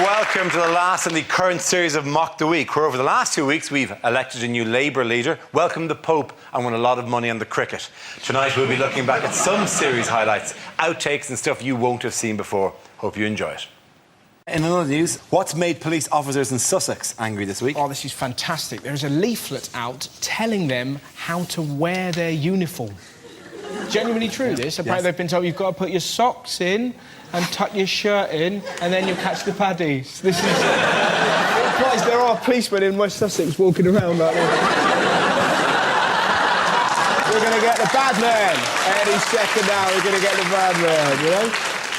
welcome to the last in the current series of Mock the Week, where over the last 2 weeks we've elected a new Labour leader, welcomed the Pope and won a lot of money on the cricket. Tonight we'll be looking back at some series highlights, outtakes and stuff you won't have seen before. Hope you enjoy it. In other news, what's made police officers in Sussex angry this week? Oh, this is fantastic. There is a leaflet out telling them how to wear their uniform. Genuinely true, this. Apparently they've been told you've got to put your socks in and tuck your shirt in and then you'll catch the paddies. This is... It implies there are policemen in West Sussex walking around like that. We're going to get the bad man. Any second now, we're going to get the bad man, you know?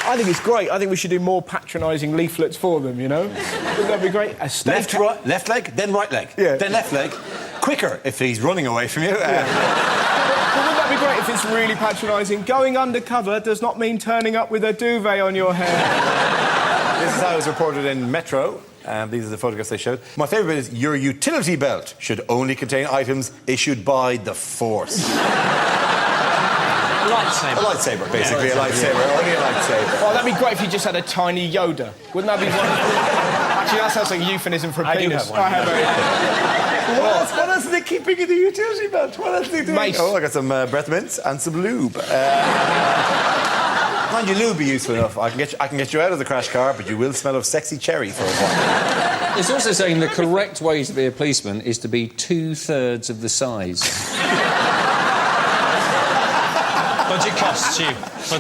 I think it's great. I think we should do more patronising leaflets for them, you know? Wouldn't that be great? Left leg, then right leg. Yeah. Then left leg. Quicker if he's running away from you. But wouldn't that be great if it's really patronising? Going undercover does not mean turning up with a duvet on your hair. This is how it was reported in Metro. These are the photographs they showed. My favourite bit is your utility belt should only contain items issued by the Force. Lightsaber. A lightsaber, basically. A lightsaber. Only a lightsaber. Oh, that'd be great if you just had a tiny Yoda. Wouldn't that be wonderful? Actually, that sounds like a euphemism for a penis. I have what else are they keeping in the utility belt? What else are they doing? Mace. Oh, I got some breath mints and some lube. Mind you, lube be useful enough. I can get you out of the crash car, but you will smell of sexy cherry for a while. It's also saying the correct way to be a policeman is to be 2/3 of the size. Budget costs you.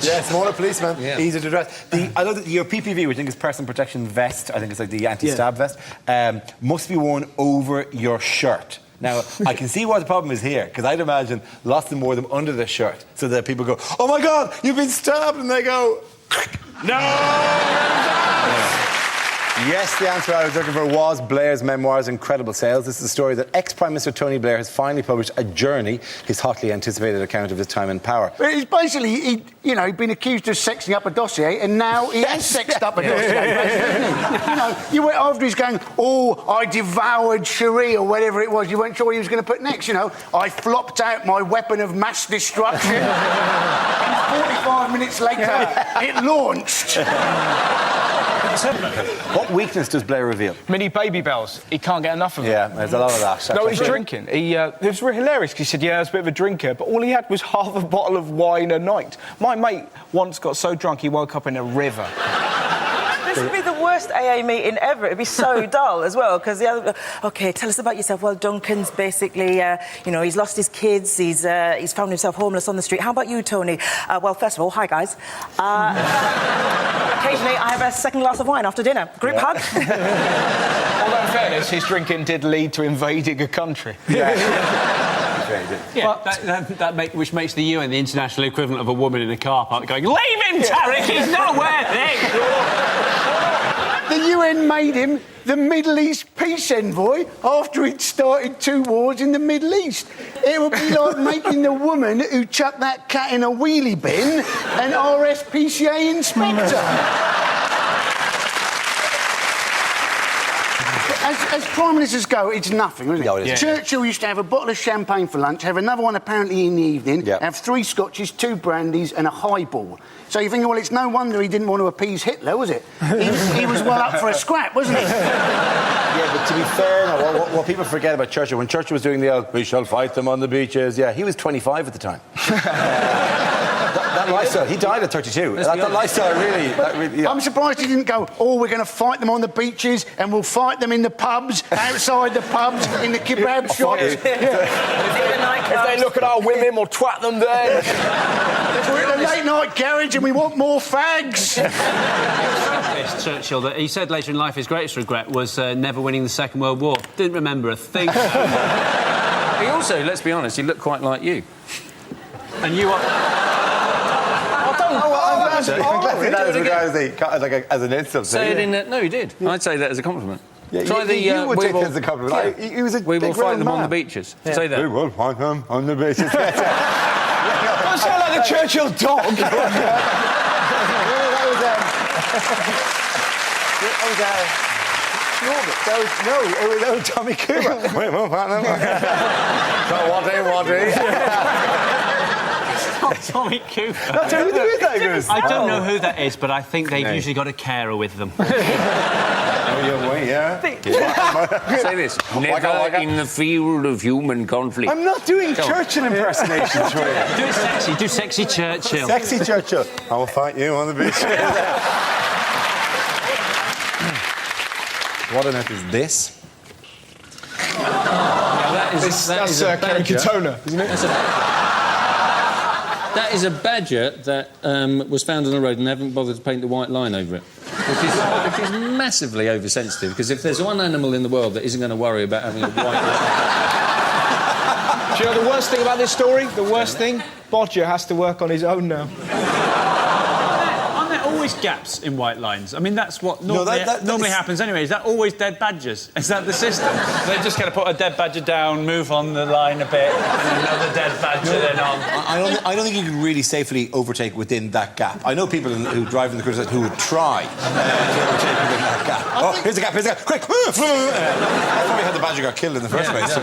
Yeah, smaller policeman, easier to dress. I love that your PPV, which I think is personal protection vest, I think it's like the anti-stab vest, must be worn over your shirt. Now, I can see what the problem is here, because I'd imagine lots of them wore them under their shirt, so that people go, oh my God, you've been stabbed, and they go, no! Yes, the answer I was looking for was Blair's memoirs' incredible sales. This is a story that ex-Prime Minister Tony Blair has finally published, A Journey, his hotly anticipated account of his time in power. It's basically, he'd been accused of sexing up a dossier, and now he has sexed up a dossier, basically, you know, you went after he's going, oh, I devoured Cherie, or whatever it was. You weren't sure what he was going to put next, you know. I flopped out my weapon of mass destruction. And 45 minutes later, it launched. What weakness does Blair reveal? Mini baby bells. He can't get enough of them. Yeah, there's a lot of that. No, he's drinking. It was really hilarious because he said, yeah, I was a bit of a drinker, but all he had was half a bottle of wine a night. My mate once got so drunk he woke up in a river. This would be the worst AA meeting ever. It'd be so dull as well, because the other... OK, tell us about yourself. Well, Duncan's basically, he's lost his kids, he's found himself homeless on the street. How about you, Tony? Well, first of all, hi, guys. Occasionally, I have a second glass of wine after dinner. Group hug. Although, in fairness, his drinking did lead to invading a country. Yeah, well, which makes the UN the international equivalent of a woman in a car park going, leave him, Tarek, he's not worth it! The UN made him the Middle East peace envoy after he'd started 2 wars in the Middle East. It would be like making the woman who chucked that cat in a wheelie bin an RSPCA inspector. As Prime Ministers go, it's nothing, isn't it? No, it isn't. Churchill used to have a bottle of champagne for lunch, have another one apparently in the evening, have 3 scotches, 2 brandies and a highball. So you think, well, it's no wonder he didn't want to appease Hitler, was it? He was well up for a scrap, wasn't he? Yeah, but to be fair, what people forget about Churchill, when Churchill was doing the old, we shall fight them on the beaches, he was 25 at the time. That lifestyle, he died at 32. That lifestyle really... I'm surprised he didn't go, oh, we're going to fight them on the beaches and we'll fight them in the pubs, outside the pubs, in the kebab shops. If they look at our women, we'll twat them there. We're in the late-night garage and we want more fags. It's Churchill that he said later in life his greatest regret was never winning the Second World War. Didn't remember a thing. He also, let's be honest, he looked quite like you. And you are... I'm glad that as regards as an insult. Say it in... No, he did. I'd say that as a compliment. Yeah, you would take it as a compliment. He was a we will big fight them man. on the beaches. Yeah. Say that. We will fight them on the beaches. Don't sound like the Churchill dog. That was Tommy Cooper. We will fight them. Tommy Cooper. Who is that? I don't know who that is, but I think they've usually got a carer with them. your way, yeah. Say this. Never in the field of human conflict. I'm not doing Churchill impersonations for you. Do it sexy. Do sexy Churchill. Sexy Churchill. I will fight you on the beach. What on earth is this? That's Kerry Katona, isn't it? That is a badger that was found on the road and they haven't bothered to paint the white line over it. Which is massively oversensitive, because if there's one animal in the world that isn't going to worry about having a white line... Do you know the worst thing about this story? The worst thing? Bodger has to work on his own now. Aren't there always gaps in white lines? I mean, that's what normally happens anyway. Is that always dead badgers? Is that the system? They just kind of put a dead badger down, move on the line a bit, and another dead badger then on. I don't think you can really safely overtake within that gap. I know people who drive in the countryside who would try to overtake within that gap. Here's the gap, quick! That's probably how the badger got killed in the first place.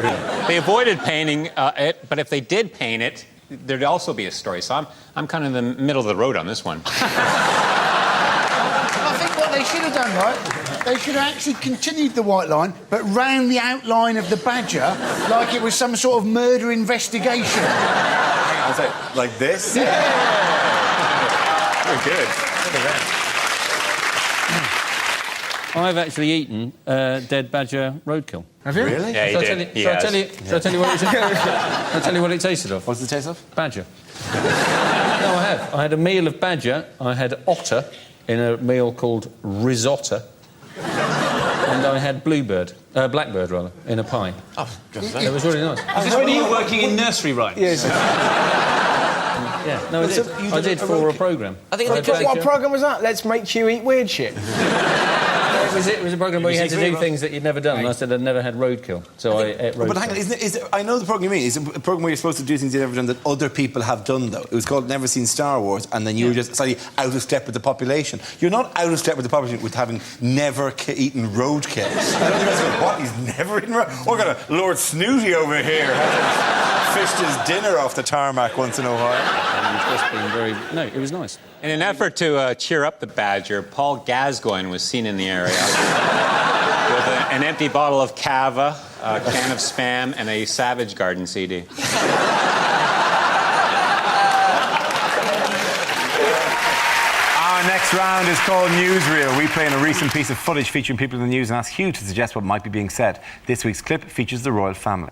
They avoided painting it, but if they did paint it, there'd also be a story. So I'm kind of in the middle of the road on this one. I think what they should have done, right, they should have actually continued the white line, but round the outline of the badger like it was some sort of murder investigation. I was like this? Yeah. Very good. Look at that. I've actually eaten dead badger roadkill. Have you? Really? Yeah, he did. Shall I tell you what it I'll tell you what it tasted of? What's the taste of? Badger. No, I have. I had a meal of badger. I had otter in a meal called risotto. And I had blackbird, rather, in a pie. Oh, good. It was really nice. Is this when you were working in nursery rhymes? Yes. Yeah, no, I did for a programme. What programme was that? Let's make you eat weird shit. It was a programme where you had to do things that you'd never done, and I said I'd never had roadkill, so I ate roadkill. But hang on, I know the programme you mean. It's a programme where you're supposed to do things you've never done that other people have done, though. It was called Never Seen Star Wars, and then you were just slightly out of step with the population. You're not out of step with the population with having never eaten roadkill. I don't think that's going, what? He's never eaten roadkill? We're going to Lord Snooty over here. Fished his dinner off the tarmac once in a while. Just been very... No, it was nice. In an effort to cheer up the badger, Paul Gascoigne was seen in the area with an empty bottle of Cava, a can of Spam, and a Savage Garden CD. Our next round is called Newsreel. We play in a recent piece of footage featuring people in the news and ask Hugh to suggest what might be being said. This week's clip features the royal family.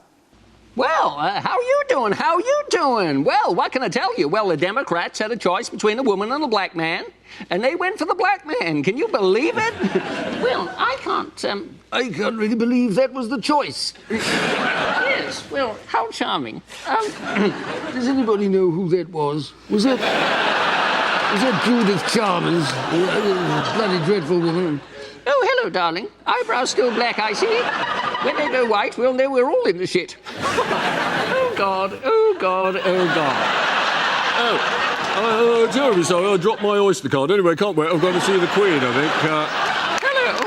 Well, how you doing? How you doing? Well, what can I tell you? Well, the Democrats had a choice between a woman and a black man, and they went for the black man. Can you believe it? Well, I can't really believe that was the choice. Yes, well, how charming. Does anybody know who that was? Was that Judith Chalmers? Bloody dreadful woman. Oh, hello, darling. Eyebrows still black, I see. When they go white, we'll know we're all in the shit. Oh, God. Oh, God. Oh, God. Oh, terribly sorry. I dropped my Oyster card. Anyway, can't wait. I've got to see the Queen, I think. Hello.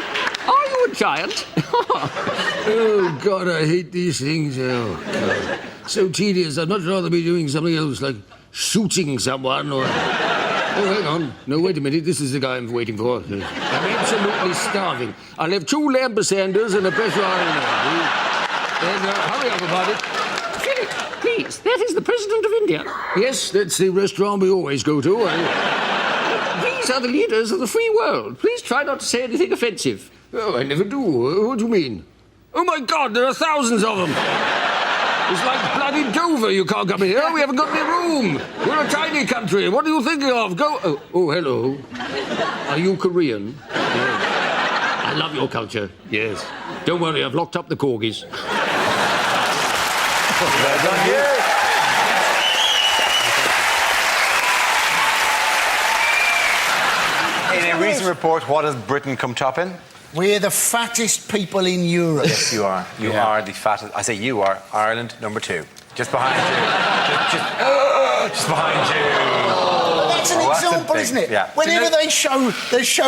Are you a giant? Oh, God, I hate these things. Oh, God. So tedious. I'd much rather be doing something else, like shooting someone or... Oh, hang on. No, wait a minute. This is the guy I'm waiting for. I'm absolutely starving. I'll have 2 lamb sanders and a pressure iron. And hurry up about it. Philip, please. That is the President of India. Yes, that's the restaurant we always go to. These are the leaders of the free world. Please try not to say anything offensive. Oh, I never do. What do you mean? Oh, my God, there are thousands of them. It's like bloody Dover. You can't come here. We haven't got any room. We're a tiny country. What are you thinking of? Go... Oh, hello. Are you Korean? Yes. I love your culture. Yes. Don't worry, I've locked up the corgis. Well done, you. In a recent report, what has Britain come top in? We're the fattest people in Europe. Yes, you are. You are the fattest. I say you are. Ireland, number 2. Just behind you. Just behind you. That's an example, isn't it? Yeah. Whenever they show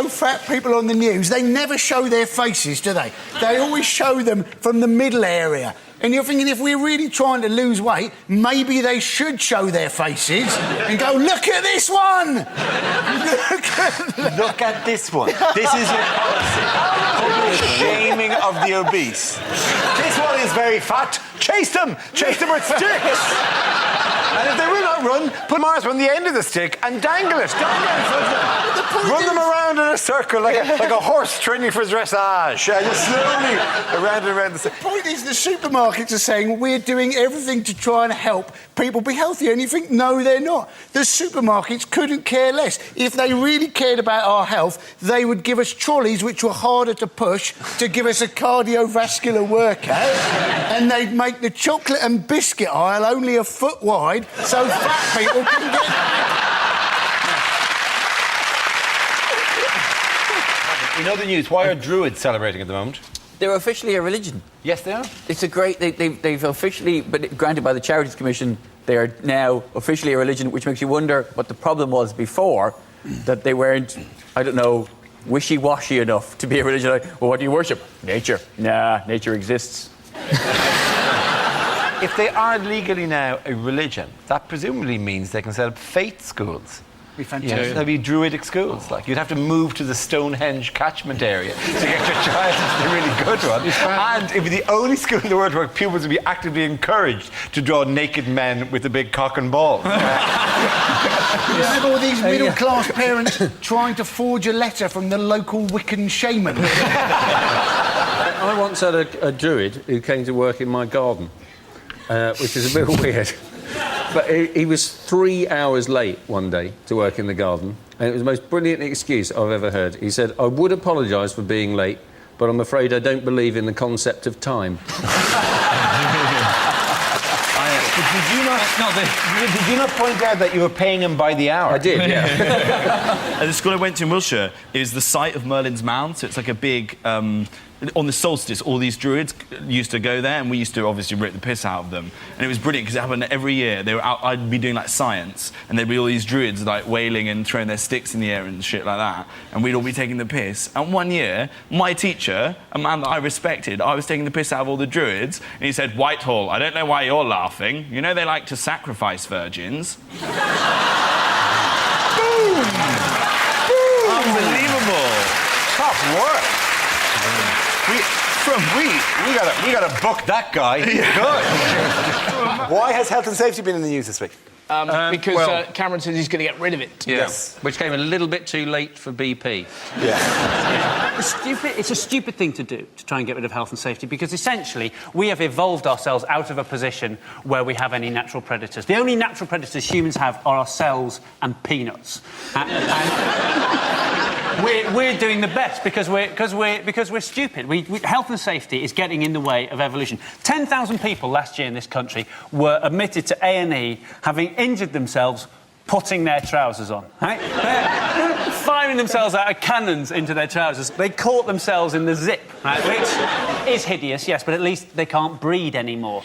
fat people on the news, they never show their faces, do they? They always show them from the middle area. And you're thinking, if we're really trying to lose weight, maybe they should show their faces and go, look at this one! Look at this one. This is your policy. Public shaming of the obese. This one is very fat. Chase them with sticks. And if they will not run, put Mars on the end of the stick and dangle it. Run them around in a circle like a horse training for dressage. Just slowly around and around the stick. The point is, the supermarkets are saying we're doing everything to try and help people be healthier, and you think, no, they're not. The supermarkets couldn't care less. If they really cared about our health, they would give us trolleys which were harder to push to give us a cardiovascular workout, and they'd make the chocolate and biscuit aisle only a foot wide so fat people couldn't get... In other news, why are Druids celebrating at the moment? They're officially a religion. Yes, they are. It's a great... They've officially, but granted by the Charities Commission, they are now officially a religion, which makes you wonder what the problem was before, that they weren't, I don't know, wishy-washy enough to be a religion. Like, well, what do you worship? Nature. Nah, nature exists. If they are legally now a religion, that presumably means they can set up faith schools. Be fantastic. There'd be Druidic schools. Like, you'd have to move to the Stonehenge catchment area to get your child into a really good one. And it'd be the only school in the world where pupils would be actively encouraged to draw naked men with a big cock and ball. You have all these middle-class parents trying to forge a letter from the local Wiccan shaman. I once had a Druid who came to work in my garden, which is a bit weird. But he was 3 hours late one day to work in the garden, and it was the most brilliant excuse I've ever heard. He said, I would apologise for being late, but I'm afraid I don't believe in the concept of time. Did you not point out that you were paying him by the hour? I did, yeah. The school I went to in Wiltshire is the site of Merlin's Mound, so it's like a big... on the solstice, all these Druids used to go there, and we used to obviously rip the piss out of them. And it was brilliant because it happened every year. They were out, I'd be doing like science, and there'd be all these Druids like wailing and throwing their sticks in the air and shit like that. And we'd all be taking the piss. And one year, my teacher, a man that I respected, I was taking the piss out of all the Druids, and he said, Whitehall, I don't know why you're laughing. You know they like to sacrifice virgins. Boom! Unbelievable. Top work. We gotta book that guy. Good. Why has health and safety been in the news this week? Because Cameron says he's going to get rid of it. Yes. Which came a little bit too late for BP. Yeah. It's a stupid thing to do, to try and get rid of health and safety, because essentially we have evolved ourselves out of a position where we have any natural predators. The only natural predators humans have are ourselves and peanuts. We're doing the best because we're stupid. Health and safety is getting in the way of evolution. 10,000 people last year in this country were admitted to A&E having injured themselves putting their trousers on. Right? They're firing themselves out of cannons into their trousers. They caught themselves in the zip, right? Which is hideous, yes, but at least they can't breed anymore.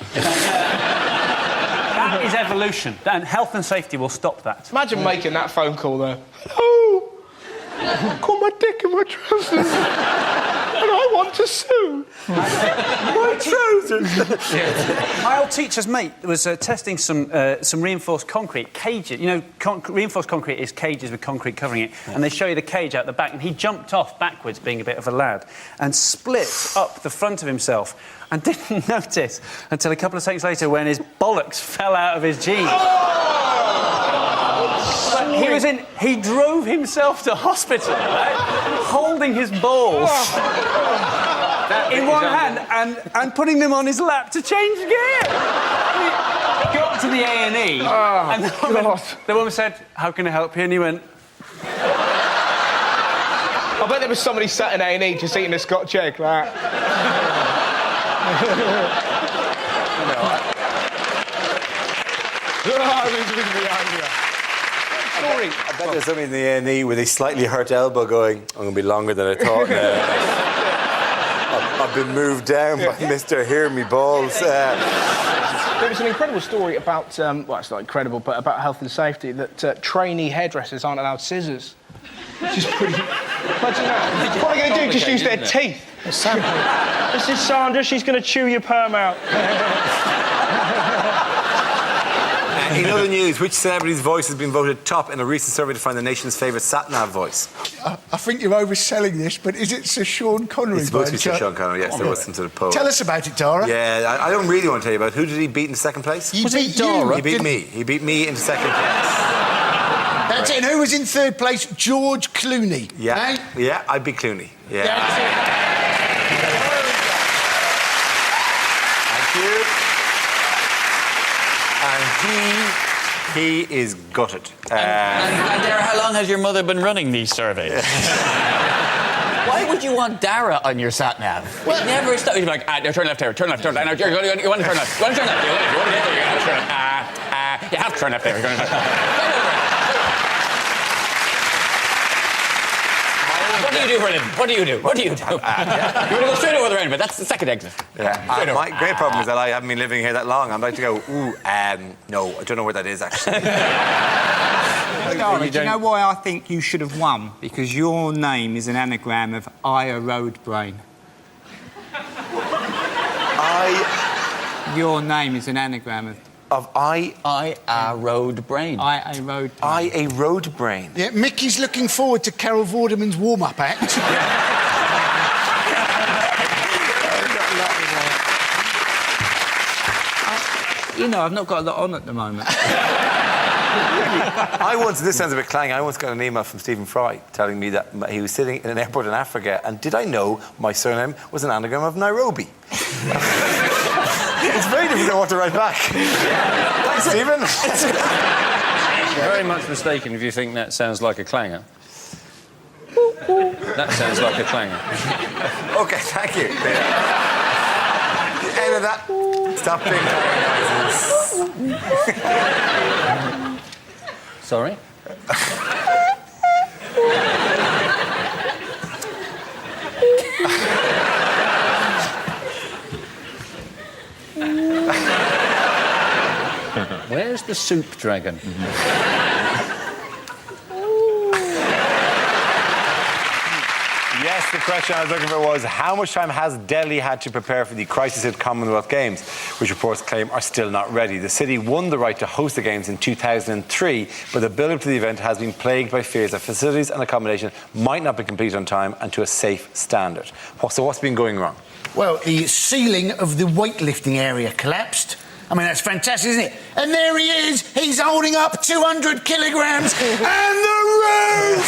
That is evolution, and health and safety will stop that. Imagine making that phone call, though. Hello. Got my dick in my trousers, and I want to sue. My trousers. My old teacher's mate was testing some reinforced concrete cages. You know, reinforced concrete is cages with concrete covering it, and they show you the cage out the back. And he jumped off backwards, being a bit of a lad, and split up the front of himself, and didn't notice until a couple of seconds later when his bollocks fell out of his jeans. He drove himself to hospital, right? Holding his balls in one hand and putting them on his lap to change gear. He got to the A&E and the woman said, "How can I help you?" And he went... I bet there was somebody sat in A&E just eating a Scotch egg, like I bet there's somebody in the A&E with a slightly hurt elbow going, I'm going to be longer than I thought now. I've been moved down by Mr. Hear Me Balls. There was an incredible story about, well, it's not incredible, but about health and safety, that trainee hairdressers aren't allowed scissors. Which is pretty Imagine that. What are they going to do? Just use their teeth? This is Sandra. She's going to chew your perm out. In other news, which celebrity's voice has been voted top in a recent survey to find the nation's favourite sat-nav voice? I think you're overselling this, but is it Sir Sean Connery? It's supposed to be Sir Sean Connery, yes. There was some sort of poll. Tell us about it, Tara. Yeah, I don't really want to tell you about it. Who did he beat in second place? Was it Dara? He beat me. He beat me in second place. That's it. And who was in third place? George Clooney. Yeah, eh? yeah, I beat Clooney. Yeah. That's it. Thank you. And he is gutted. And Dara, how long has your mother been running these surveys? Why would you want Dara on your sat nav? Well, never stop. You'd be like, turn left here, turn left, turn left. You want to turn left. You want to turn left. You want to get there. You have to turn left. You have to turn left there. You're going to What do you do for a living? What do you do? What do you do? You want to go straight over the end, but that's the second exit. Yeah. My great problem is that I haven't been living here that long. I'd like to go, no, I don't know where that is, actually. Dara, do you know why I think you should have won? Because your name is an anagram of I, road brain. Your name is an anagram of I, a road brain. I, a road brain. I, a road brain. Yeah, Mickey's looking forward to Carol Vorderman's warm-up act. I've not got a lot on at the moment. This sounds a bit clang. I once got an email from Stephen Fry telling me that he was sitting in an airport in Africa, and did I know my surname was an anagram of Nairobi? It's very difficult to want to write back. Thanks, Stephen. You're very much mistaken if you think that sounds like a clanger. That sounds like a clanger. OK, thank you. The end of that. Stop being noises. Sorry? Where's the soup dragon? Yes, the question I was looking for was how much time has Delhi had to prepare for the crisis-hit Commonwealth Games, which reports claim are still not ready. The city won the right to host the Games in 2003, but the build-up to the event has been plagued by fears that facilities and accommodation might not be completed on time and to a safe standard. So what's been going wrong? Well, the ceiling of the weightlifting area collapsed. I mean, that's fantastic, isn't it? And there he is. He's holding up 200 kilograms and the roof!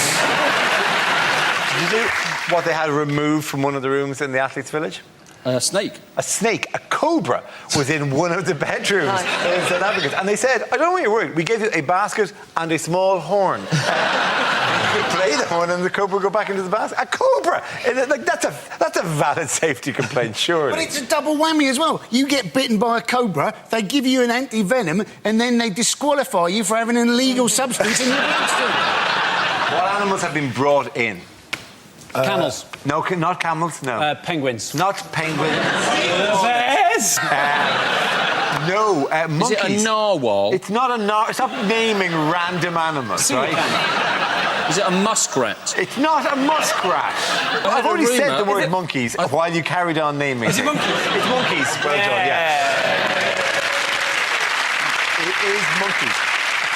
Did you do what they had removed from one of the rooms in the athletes' village? A snake. A snake, a cobra, was in one of the bedrooms in South Africa. And they said, I don't know why you're worried. We gave you a basket and a small horn. You play the horn and the cobra will go back into the basket. A cobra! That's a valid safety complaint, surely. But it's a double whammy as well. You get bitten by a cobra, they give you an anti-venom, and then they disqualify you for having an illegal substance in your bloodstream. What animals have been brought in? Camels. No, not camels, no. Penguins. Not penguins. Bears. No, monkeys. Is it a narwhal? It's not a narwhal. Stop naming random animals, right? Is it a muskrat? It's not a muskrat. I've already said the word monkeys while you carried on naming Is it monkeys? It's monkeys. Well done, yeah. It is monkeys.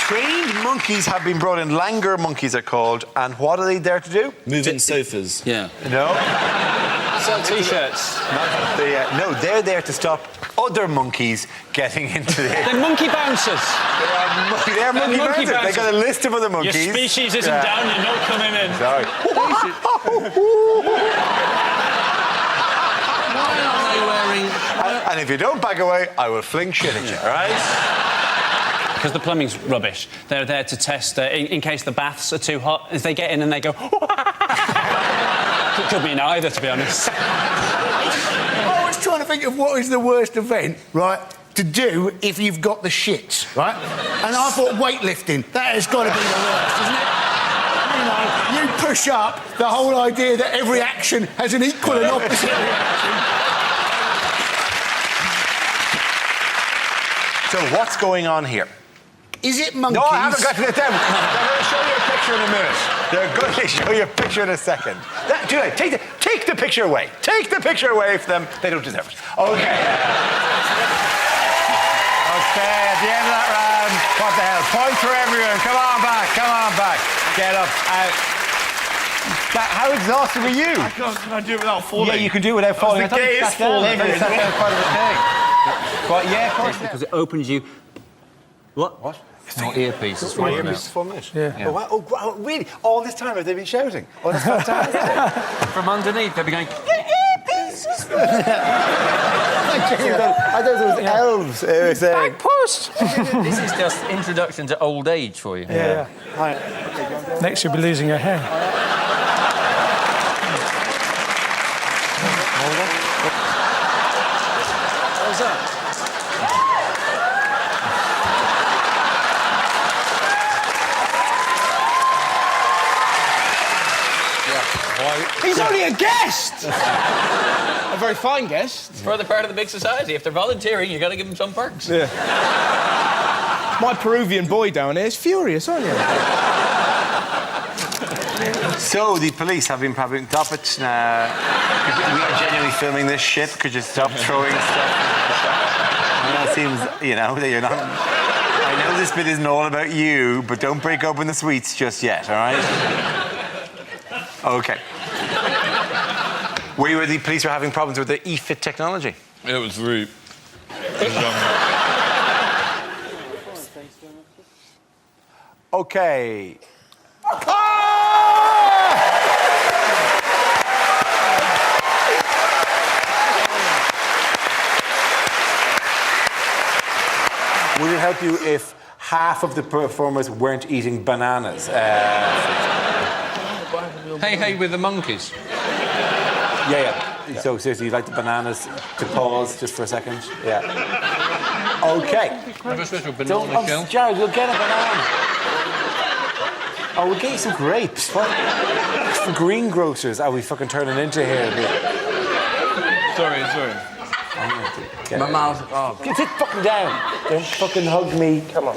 Trained monkeys have been brought in. Langur monkeys are called. And what are they there to do? Move in sofas. Yeah. No. Sell T-shirts. No, they're there to stop other monkeys getting into the... They're monkey bouncers. They're monkey bouncers. They got a list of other monkeys. Your species isn't down, you're not coming in. Sorry. Why are they wearing... And if you don't back away, I will fling shit at you, all right? Because the plumbing's rubbish. They're there to test in case the baths are too hot. If they get in and they go... It could mean either, to be honest. I was trying to think of what is the worst event, right, to do if you've got the shits, right? And I thought weightlifting, that has got to be the worst, isn't it? You know, you push up the whole idea that every action has an equal and opposite reaction. So what's going on here? Is it monkeys? No, I haven't got to get them. I'm going to show you a picture in a minute. They're going to show you a picture in a second. Julie, take the picture away. Take the picture away from them. They don't deserve it. Okay. Okay, at the end of that round, what the hell? Point for everyone. Come on back. Get up. How exhausted were you? Can I do it without falling? Yeah, you can do it without falling. The gay is falling. That's part of the thing. But yeah, of course. Because it opens you. What? It's not earpiece, it's My right earpiece is 4 minutes. Yeah. Oh, wow. Oh, really? All this time have they been shouting? Oh, that's fantastic. From underneath, they'll be going, I thought it was elves saying. post! This is just introduction to old age for you. Yeah. Next, you'll be losing your hair. What was that? He's only a guest! A very fine guest. For the part of the big society. If they're volunteering, you've got to give them some perks. Yeah. My Peruvian boy down there is furious, aren't you? So, the police have been probably... Stop it. We are genuinely filming this shit. Could you stop throwing stuff? That seems, that you're not... I know this bit isn't all about you, but don't break open the sweets just yet, all right? Okay. Where the police were having problems with the eFit technology? It was rude. Okay. Would it help you if half of the performers weren't eating bananas? Hey, with the monkeys. Yeah. So seriously, you'd like the bananas to pause just for a second? Yeah. Okay. Have a special banana shell. Jared, we'll get a banana. Oh, we'll get you some grapes. What greengrocers are we fucking turning into here? Sorry. My mouth. Oh. Get it fucking down. Don't fucking hug me. Come on.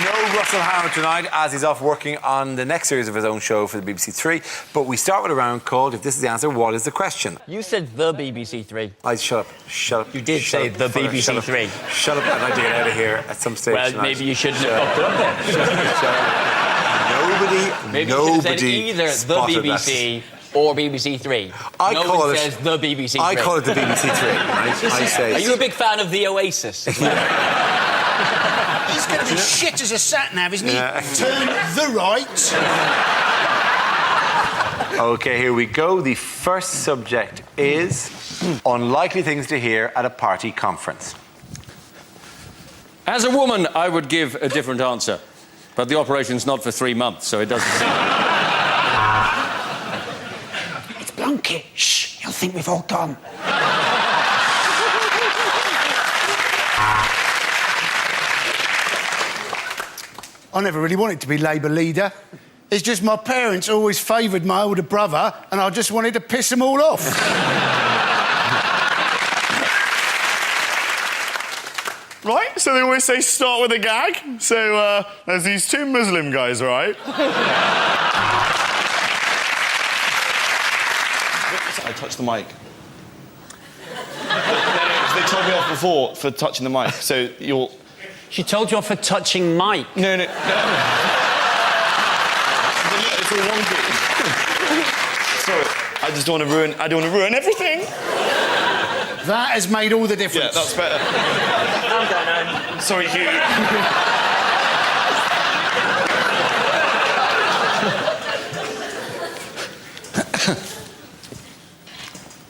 No Russell Howard tonight, as he's off working on the next series of his own show for the BBC Three. But we start with a round called If This Is the Answer, What Is the Question? You said the BBC Three. Shut up. You did say the BBC Three. Shut up, I'd like to get out of here at some stage Well, tonight. maybe you shouldn't have fucked it up then. Shut up. Maybe you should have said Nobody either the spotted BBC or BBC Three. I no call one it- says the BBC Three. I call it the BBC Three, right? I say... Are you a big fan of the Oasis? He's going to be shit as a sat-nav, isn't he? Turn the right. OK, here we go. The first subject is unlikely things to hear at a party conference. As a woman, I would give a different answer. But the operation's not for 3 months, so it doesn't seem... It's Blunkett. Shh, he'll think we've all gone. I never really wanted to be Labour leader. It's just my parents always favoured my older brother, and I just wanted to piss them all off. Right, so they always say start with a gag. So there's these two Muslim guys, right? I touched the mic. They told me off before for touching the mic, so you'll... She told you off for touching Mike. No. It's all wonky. Sorry, I just don't want to ruin... I don't want to ruin everything. That has made all the difference. Yeah, that's better. I'm going home. Sorry, Hugh.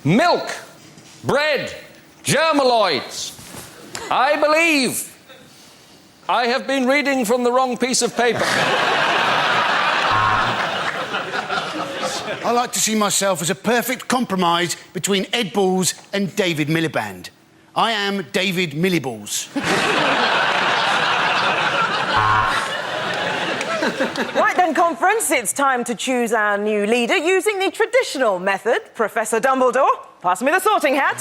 Milk, bread, germaloids. I believe I have been reading from the wrong piece of paper. I like to see myself as a perfect compromise between Ed Balls and David Miliband. I am David Milliballs. Right then, conference, it's time to choose our new leader using the traditional method. Professor Dumbledore, pass me the sorting hat.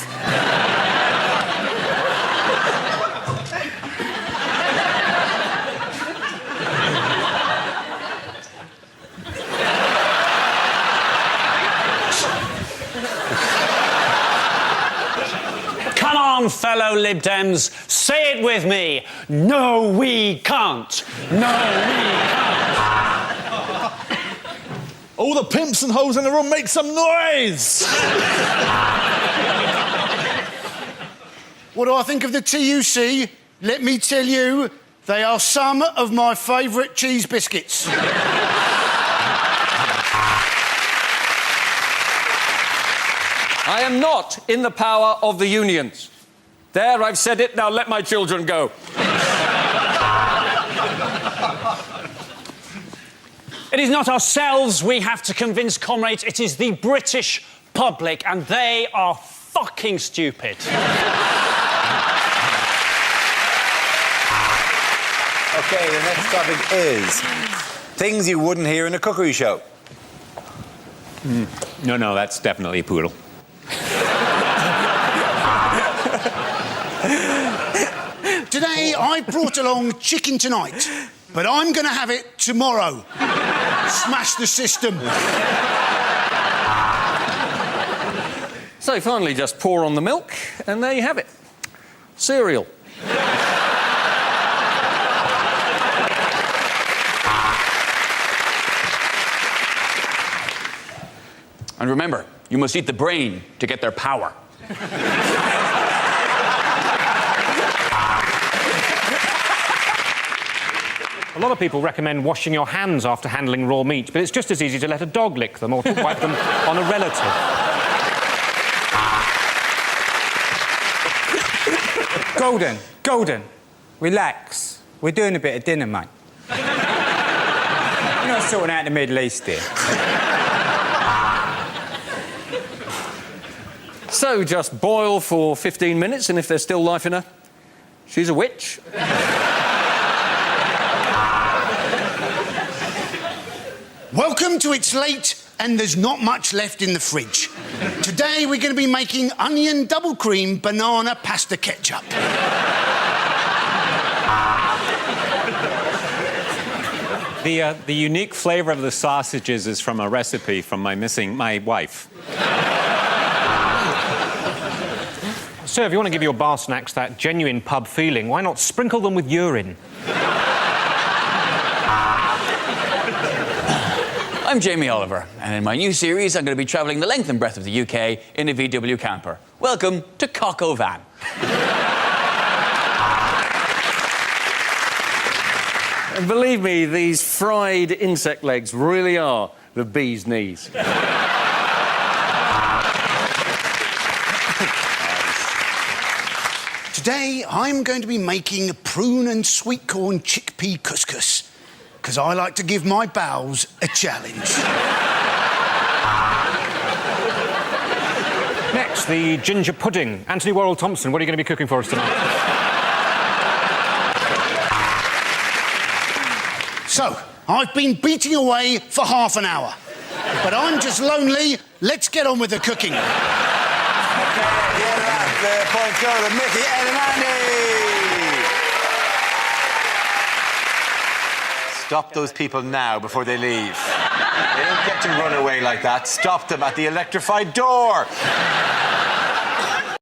fellow Lib Dems. Say it with me. No, we can't. No, we can't. All the pimps and hoes in the room, make some noise! What do I think of the TUC? Let me tell you, they are some of my favourite cheese biscuits. I am not in the power of the unions. There, I've said it, now let my children go. It is not ourselves we have to convince, comrades. It is the British public, and they are fucking stupid. Okay, the next topic is things you wouldn't hear in a cookery show. No, that's definitely a poodle. Today, I brought along chicken tonight, but I'm going to have it tomorrow. Smash the system. So finally, just pour on the milk, and there you have it. Cereal. And remember, you must eat the brain to get their power. A lot of people recommend washing your hands after handling raw meat, but it's just as easy to let a dog lick them or to wipe them on a relative. Golden, relax. We're doing a bit of dinner, mate. You're not sorting out the Middle East here. So just boil for 15 minutes, and if there's still life in her, she's a witch. Welcome to It's Late and There's Not Much Left in the Fridge. Today we're going to be making onion double cream banana pasta ketchup. The unique flavour of the sausages is from a recipe from my wife. So if you want to give your bar snacks that genuine pub feeling, why not sprinkle them with urine? I'm Jamie Oliver, and in my new series, I'm going to be travelling the length and breadth of the UK in a VW camper. Welcome to Cock O'Van. And believe me, these fried insect legs really are the bee's knees. Today I'm going to be making prune and sweet corn chickpea couscous, because I like to give my bowels a challenge. Next, the ginger pudding. Anthony Worrell Thompson, what are you going to be cooking for us tonight? So, I've been beating away for half an hour, but I'm just lonely. Let's get on with the cooking. The points go to Mickey, Ed and Andy. Stop those people now before they leave. They don't get to run away like that. Stop them at the electrified door.